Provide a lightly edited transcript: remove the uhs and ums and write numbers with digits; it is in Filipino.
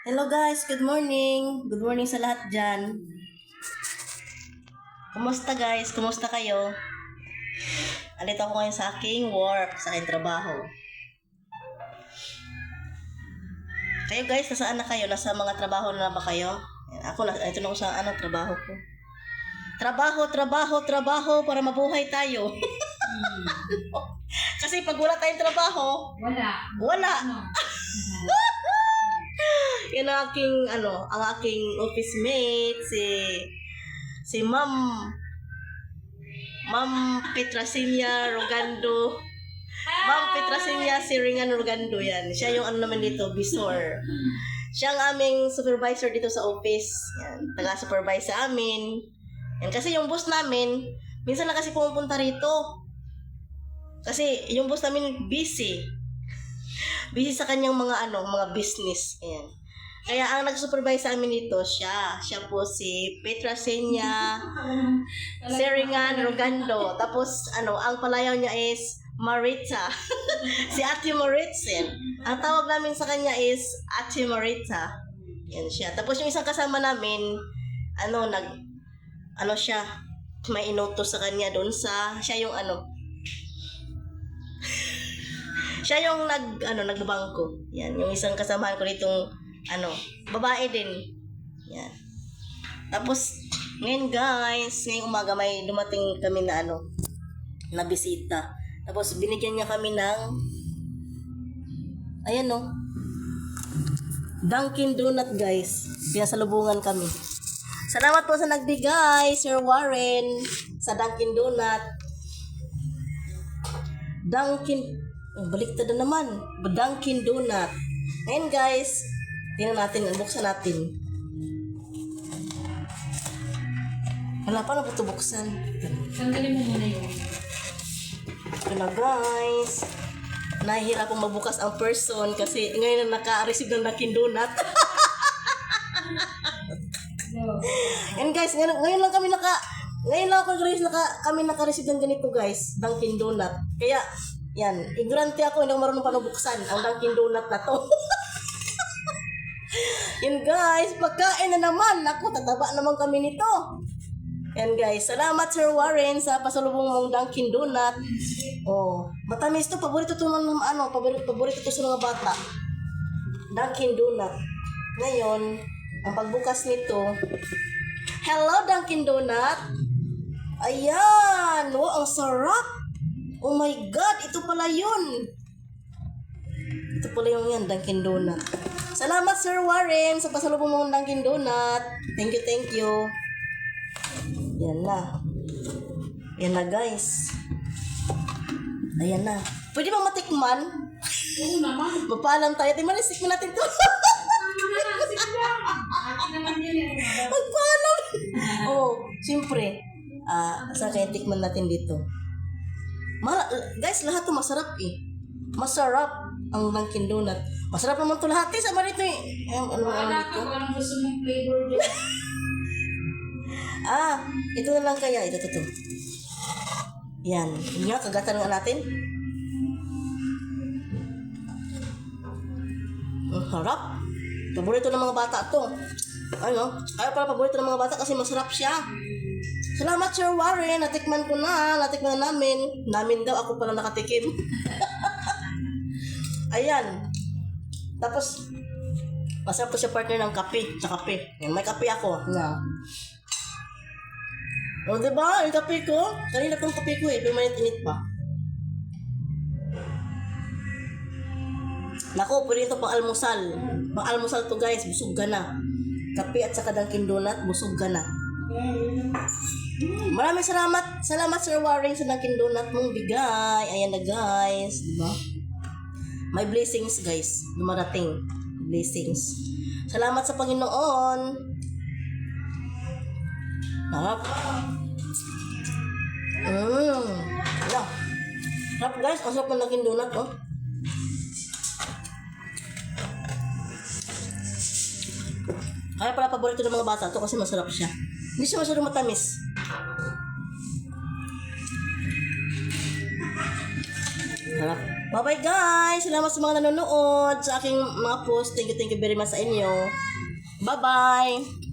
Hello guys, good morning. Good morning sa lahat dyan. Kumusta guys? Kumusta kayo? Alito ako ngayon sa aking work, sa aking trabaho. Kayo guys, nasaan na kayo? Nasa mga trabaho na ba kayo? Ako, ito na ako sa trabaho ko. Trabaho para mabuhay tayo. Kasi pag wala tayong trabaho, wala. Yan ang aking office mate, si Ma'am Petracilia Rogando. Ma'am Petracilia Siringan Rogando yan. Siya yung naman dito, Bisor. Siya ang aming supervisor dito sa office. Yan, taga-supervise sa amin. Yan, kasi yung boss namin, minsan na kasi pumupunta rito. Kasi yung boss namin busy. Busy sa kanyang mga business. Ayan. Kaya ang nag-supervise sa amin dito, siya. Siya po si Petracilia Siringan Rogando. Tapos, ang palayaw niya is Marita. Si Ate Marita. Ang tawag namin sa kanya is Ate Marita. Yan siya. Tapos yung isang kasama namin, siya, may inutos sa kanya doon siya yung siya yung nagbangko. Yan, yung isang kasamahan ko ditong babae din. Yan. Tapos ngayon guys, ngayong umaga may dumating kami na na bisita. Tapos binigyan niya kami ng Dunkin Donut guys. Pinasalubungan kami. Salamat po sa nagbigay, Sir Warren, sa Dunkin Donut. Baliktad na naman. Dunkin Donut. Ngayon guys, tingnan natin, buksan natin. Wala pa na ba ito buksan? Tanggalin mo muna yun. Ito na guys. Nahihirapang magbukas ang person kasi ngayon na naka-receive ng Dunkin Donut. And guys, ngayon lang kami naka-receive ng ganito guys, Dunkin Donut. Kaya, yan, ignorante ako, hindi ako marunong paano buksan ang Dunkin Donut na to. Yan guys, pagkain na naman. Ako, tataba naman kami nito. Yan guys, salamat Sir Warren sa pasalubong mong Dunkin Donut. Oh, matamis to, paborito to paborito to sa mga bata. Dunkin Donut. Ngayon, ang pagbukas nito, hello Dunkin Donut. Ayan, wow, ang sarap. Oh my God, ito pala yun. Ito pala yung Dunkin Donut. Salamat Sir Warren sa pasalubong mong Dunkin Donut. Thank you. Yan na. Yan na guys. Ayan na. Pwede bang matikman? Oo naman. Mapaalam tayo. Tikman natin to. Magpaalam. Siyempre. Saan kaya tikman natin dito? Guys, lahat to masarap eh. Masarap ang Dunkin Donut. Masarap naman to lahat eh. Sama rito eh. Wala ka, walang gusto mong flavor dyan. Ito na lang kaya. Ito. Yan. Yun nga, kagatan nga natin. Ang harap. Paborito ng mga bata to. Ayaw pala paborito ng mga bata kasi masarap siya. Salamat Sir Warren. Natikman ko na. Natikman na namin. Namin daw. Ako pala nakatikim. Ayan. Tapos, masarap to siya partner ng kape. Sa kape. Yan, may kape ako. Nga. O, diba? Yung kape ko. Kanina itong kape ko eh. Pero mainit-init pa. Naku, pwede ito pang almusal. Pang almusal to guys. Busog ka na. Kape at saka Dunkin Donut. Busog ka na. Maraming salamat. Salamat Sir Warren sa Dunkin Donut mong bigay. Ayan na guys. Diba? May blessings guys. Dumarating. Blessings. Salamat sa Panginoon. Harap. Harap guys. Ang sarap ng Dunkin Donut oh. Kaya pala paborito ng mga bata to kasi masarap siya. Hindi siya masyadong matamis. Harap. Bye-bye guys! Salamat sa mga nanonood sa aking mga post. Thank you very much sa inyo. Bye-bye!